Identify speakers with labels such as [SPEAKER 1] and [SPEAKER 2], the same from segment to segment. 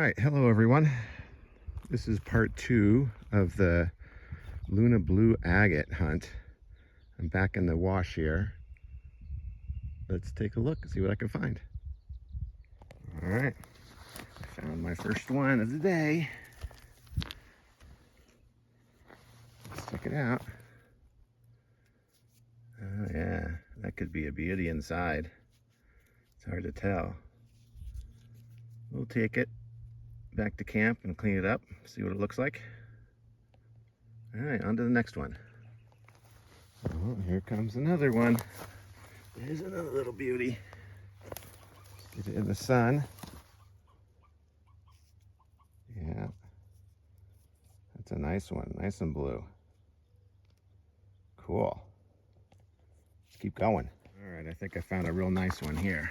[SPEAKER 1] right, hello everyone. This is part 2 of the Luna Blue agate hunt. I'm back in the wash here. Let's take a look and see what I can find. All right, I found my first one of the day. Let's check it out. Oh yeah, that could be a beauty inside. It's hard to tell. We'll take it back to camp and clean it up, see what it looks like. All right, on to the next one. Oh, here comes another one. There's another little beauty. Let's get it in the sun. Yeah, that's a nice one, nice and blue. Cool. Let's keep going. All right, I think I found a real nice one here.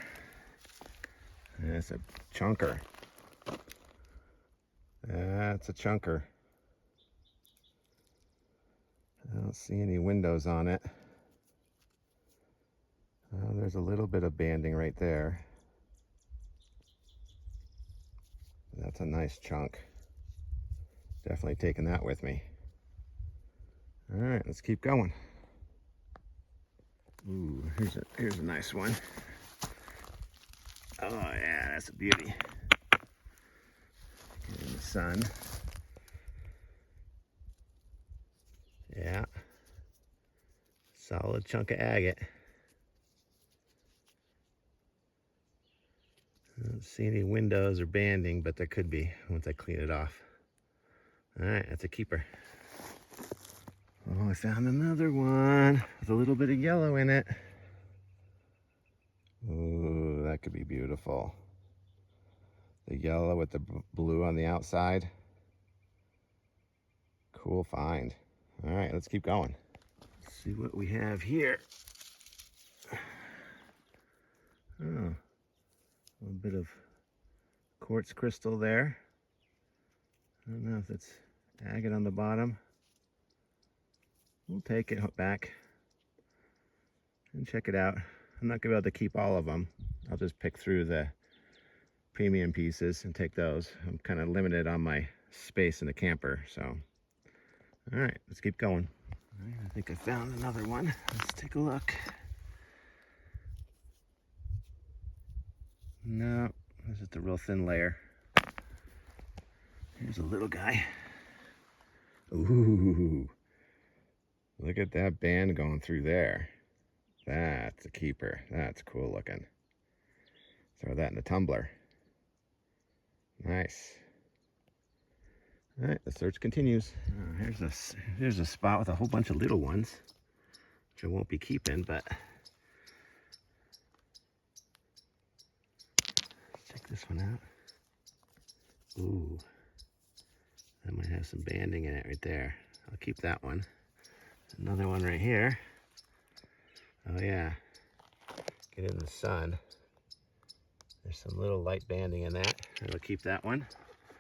[SPEAKER 1] That's a chunker. That's a chunker. I don't see any windows on it. There's a little bit of banding right there. That's a nice chunk. Definitely taking that with me. All right, let's keep going. Ooh, here's a nice one. Oh yeah, that's a beauty. Get in the sun. Yeah. Solid chunk of agate. I don't see any windows or banding, but there could be once I clean it off. All right, that's a keeper. Oh, I found another one with a little bit of yellow in it. Ooh, that could be beautiful. The yellow with the blue on the outside. Cool find. All right, let's keep going. Let's see what we have here. Oh, a little bit of quartz crystal there. I don't know if it's agate on the bottom. We'll take it back and check it out. I'm not gonna be able to keep all of them. I'll just pick through the premium pieces and take those. I'm kind of limited on my space in the camper, so. All right, let's keep going. All right, I think I found another one. Let's take a look. No, this is the real thin layer. Here's a little guy. Ooh, look at that band going through there. That's a keeper. That's cool looking. Throw that in the tumbler. Nice. All right, the search continues. Here's a spot with a whole bunch of little ones, which I won't be keeping, but let's check this one out. Ooh, that might have some banding in it right there. I'll keep that one. Another one right here. Oh yeah, get in the sun. There's some little light banding in that. I'll keep that one.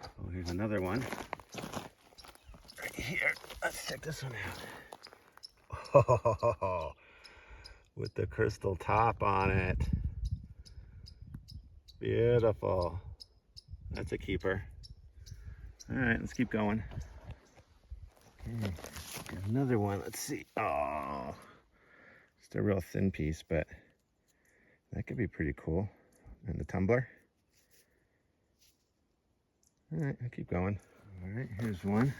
[SPEAKER 1] Oh, here's another one. Right here. Let's check this one out. Oh, with the crystal top on it. Beautiful. That's a keeper. All right, let's keep going. Okay, got another one. Let's see. Oh, just a real thin piece, but that could be pretty cool. And the tumbler. All right, I'll keep going. All right, here's one.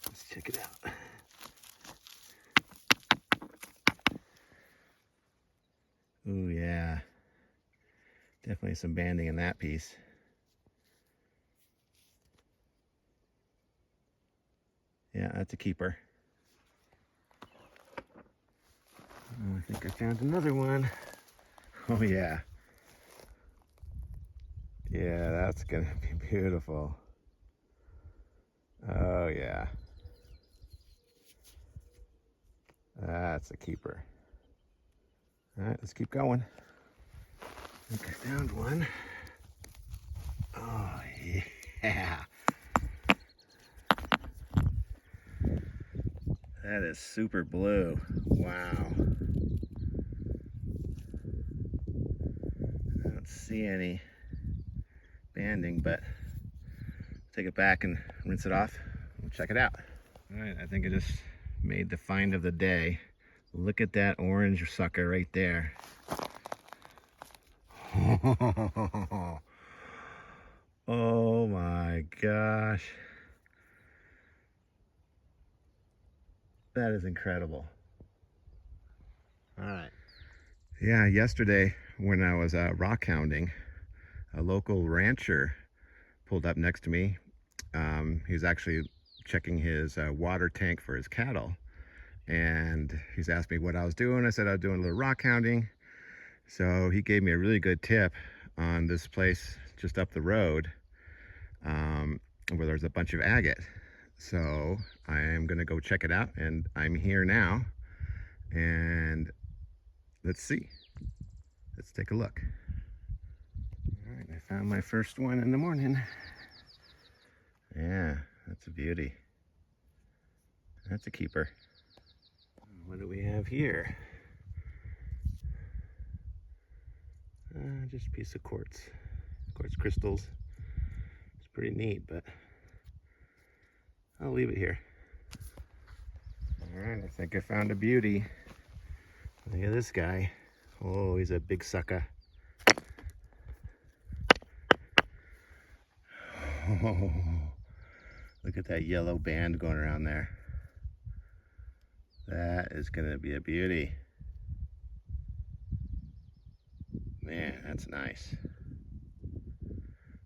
[SPEAKER 1] Let's check it out. Ooh, yeah. Definitely some banding in that piece. Yeah, that's a keeper. Oh, I think I found another one. Oh, yeah. Yeah, that's gonna be beautiful. Oh, yeah. That's a keeper. All right, let's keep going. I think I found one. Oh, yeah. That is super blue. Wow. I don't see any banding, but take it back and rinse it off. We'll check it out. All right, I think I just made the find of the day. Look at that orange sucker right there. Oh my gosh. That is incredible. All right. Yeah, yesterday when I was rockhounding, a local rancher pulled up next to me. He was actually checking his water tank for his cattle. And he's asked me what I was doing. I said I was doing a little rockhounding. So he gave me a really good tip on this place just up the road where there's a bunch of agate. So I am gonna go check it out, and I'm here now. And let's see. Let's take a look. All right, I found my first one in the morning. Yeah, that's a beauty. That's a keeper. What do we have here? Just a piece of quartz crystals. It's pretty neat, but I'll leave it here. All right, I think I found a beauty. Look at this guy. Oh, he's a big sucker. Oh, look at that yellow band going around there. That is gonna be a beauty. Man, that's nice.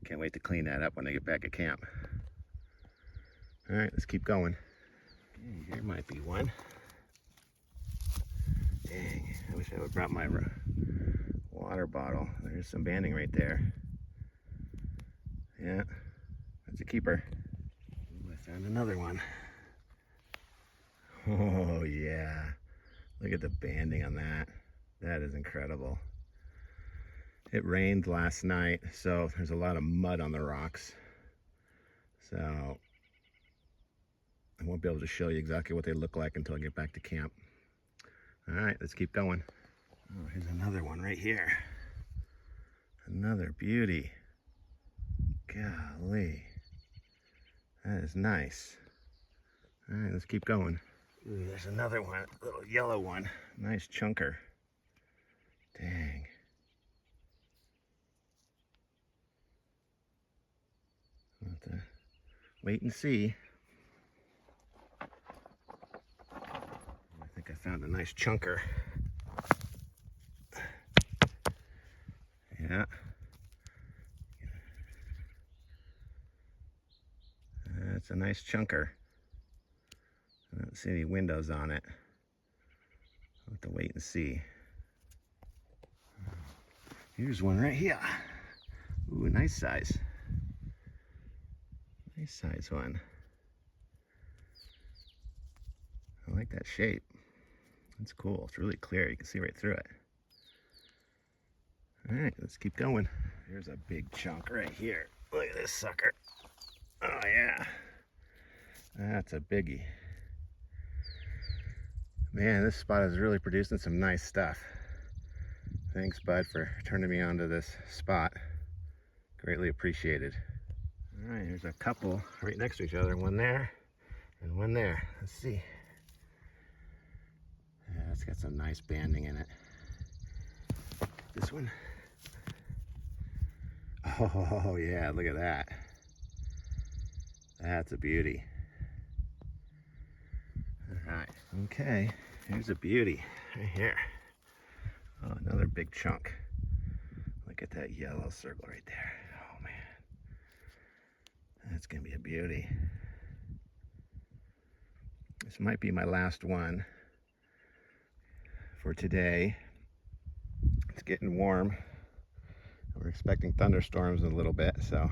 [SPEAKER 1] Can't wait to clean that up when I get back at camp. All right, let's keep going. Okay, here might be one. Dang, I wish I would have brought my water bottle. There's some banding right there. Yeah, that's a keeper. Ooh, I found another one. Oh yeah, look at the banding on that. That is incredible. It rained last night, so there's a lot of mud on the rocks. So I won't be able to show you exactly what they look like until I get back to camp. All right, let's keep going. Oh, here's another one right here. Another beauty. Golly, that is nice. All right, let's keep going. Ooh, there's another one, a little yellow one. Nice chunker. Dang. We'll have to wait and see. I think I found a nice chunker. Yeah. That's a nice chunker. I don't see any windows on it. I'll have to wait and see. Here's one right here. Ooh, nice size. Nice size one. I like that shape. It's cool. It's really clear. You can see right through it. All right, let's keep going. Here's a big chunk right here. Look at this sucker. Oh yeah. That's a biggie. Man, this spot is really producing some nice stuff. Thanks, bud, for turning me onto this spot. Greatly appreciated. All right, here's a couple right next to each other. One there and one there. Let's see. Yeah, it's got some nice banding in it. This one. Oh yeah, look at that. That's a beauty. All right, okay, here's a beauty right here. Oh, another big chunk. Look at that yellow circle right there. Oh man, that's gonna be a beauty. This might be my last one for today. It's getting warm. We're expecting thunderstorms in a little bit, so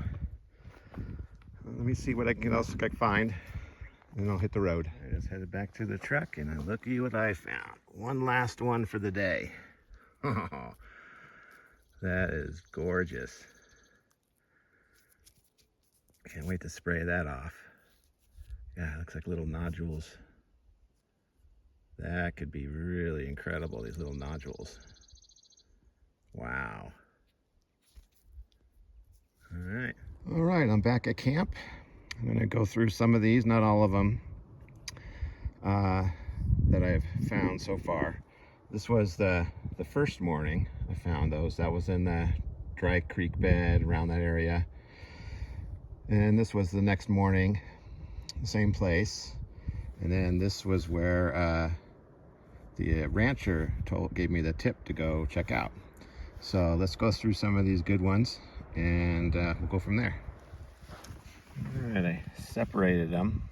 [SPEAKER 1] let me see what I can else find, and I'll hit the road. I just headed back to the truck, and look at what I found. One last one for the day. Oh, that is gorgeous. Can't wait to spray that off. Yeah, it looks like little nodules. That could be really incredible, these little nodules. Wow. All right, I'm back at camp. I'm gonna go through some of these, not all of them, that I've found so far. This was the first morning I found those. That was in the dry creek bed around that area. And this was the next morning, same place. And then this was where the rancher gave me the tip to go check out. So let's go through some of these good ones, and we'll go from there. All right, I separated them.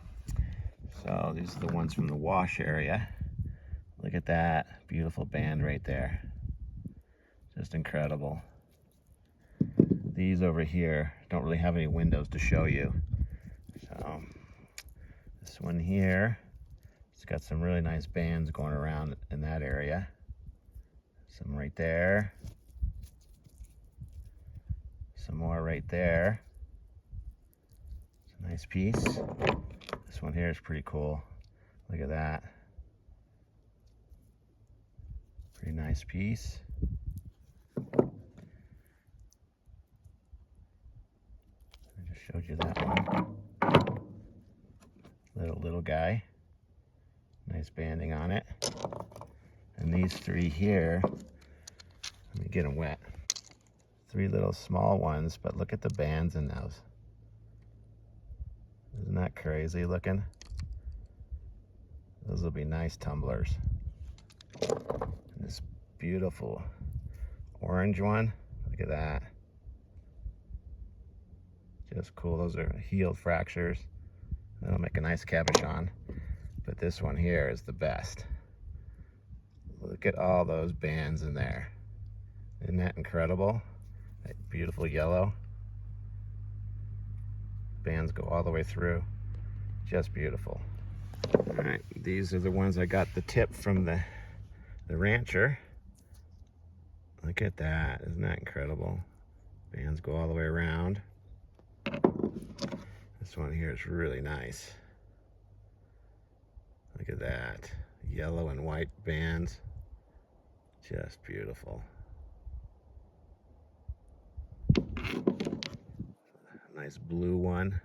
[SPEAKER 1] So these are the ones from the wash area. Look at that beautiful band right there. Just incredible. These over here don't really have any windows to show you. So this one here, it's got some really nice bands going around in that area. Some right there. Some more right there. It's a nice piece. This one here is pretty cool. Look at that. Pretty nice piece. I just showed you that one. Little guy. Nice banding on it. And these three here, let me get them wet. Three little small ones, but look at the bands in those. Isn't that crazy looking? Those will be nice tumblers. And this beautiful orange one, look at that. Just cool. Those are healed fractures. That'll make a nice cabochon. But this one here is the best. Look at all those bands in there. Isn't that incredible? That beautiful yellow. Bands go all the way through. Just beautiful. All right, these are the ones I got the tip from the rancher. Look at that. Isn't that incredible? Bands go all the way around. This one here is really nice. Look at that. Yellow and white bands. Just beautiful. Nice blue one.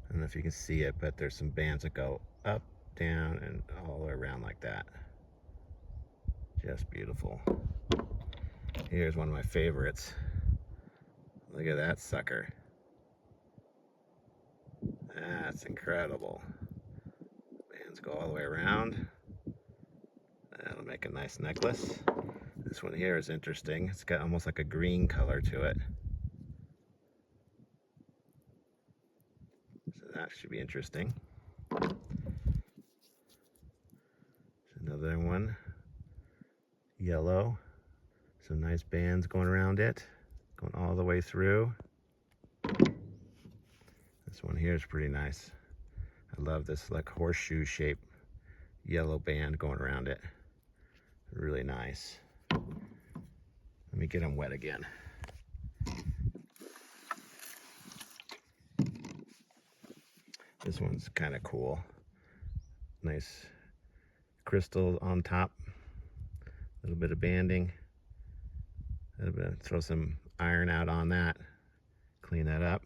[SPEAKER 1] I don't know if you can see it, but there's some bands that go up, down, and all the way around like that. Just beautiful. Here's one of my favorites. Look at that sucker. That's incredible. Bands go all the way around. That'll make a nice necklace. This one here is interesting. It's got almost like a green color to it. So that should be interesting. Another one. Yellow. Some nice bands going around it. Going all the way through. This one here is pretty nice. I love this like horseshoe shape yellow band going around it. Really nice. Let me get them wet again. This one's kind of cool. Nice crystal on top. A little bit of banding. Throw some iron out on that. Clean that up.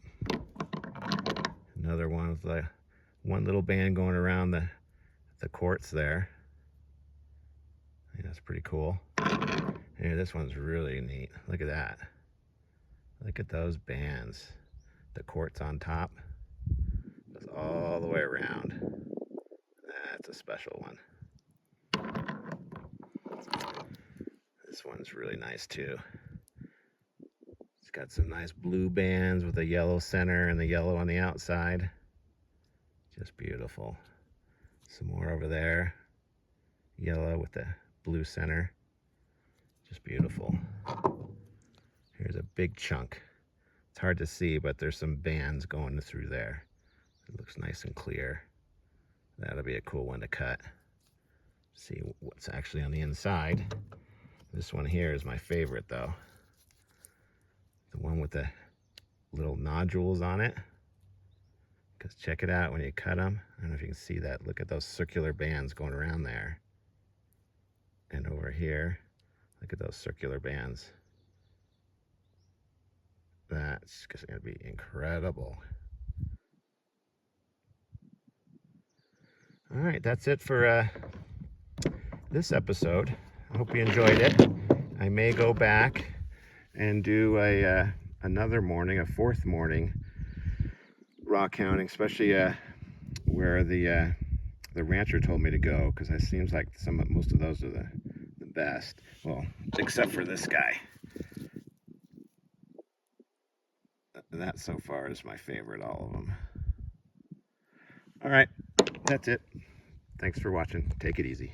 [SPEAKER 1] Another one with like one little band going around the quartz there. I think that's pretty cool. Here, this one's really neat. Look at that. Look at those bands. The quartz on top goes all the way around. That's a special one. This one's really nice too. It's got some nice blue bands with a yellow center and the yellow on the outside. Just beautiful. Some more over there. Yellow with the blue center. Just beautiful. Here's a big chunk. It's hard to see, but there's some bands going through there. It looks nice and clear. That'll be a cool one to cut. See what's actually on the inside. This one here is my favorite though. The one with the little nodules on it. Because check it out when you cut them. I don't know if you can see that. Look at those circular bands going around there. And over here, look at those circular bands. That's going to be incredible. All right, that's it for this episode. I hope you enjoyed it. I may go back and do another morning, a fourth morning rock hounding, especially where the rancher told me to go, because it seems like most of those are the best. Well, except for this guy. That so far is my favorite, all of them. All right, that's it. Thanks for watching. Take it easy.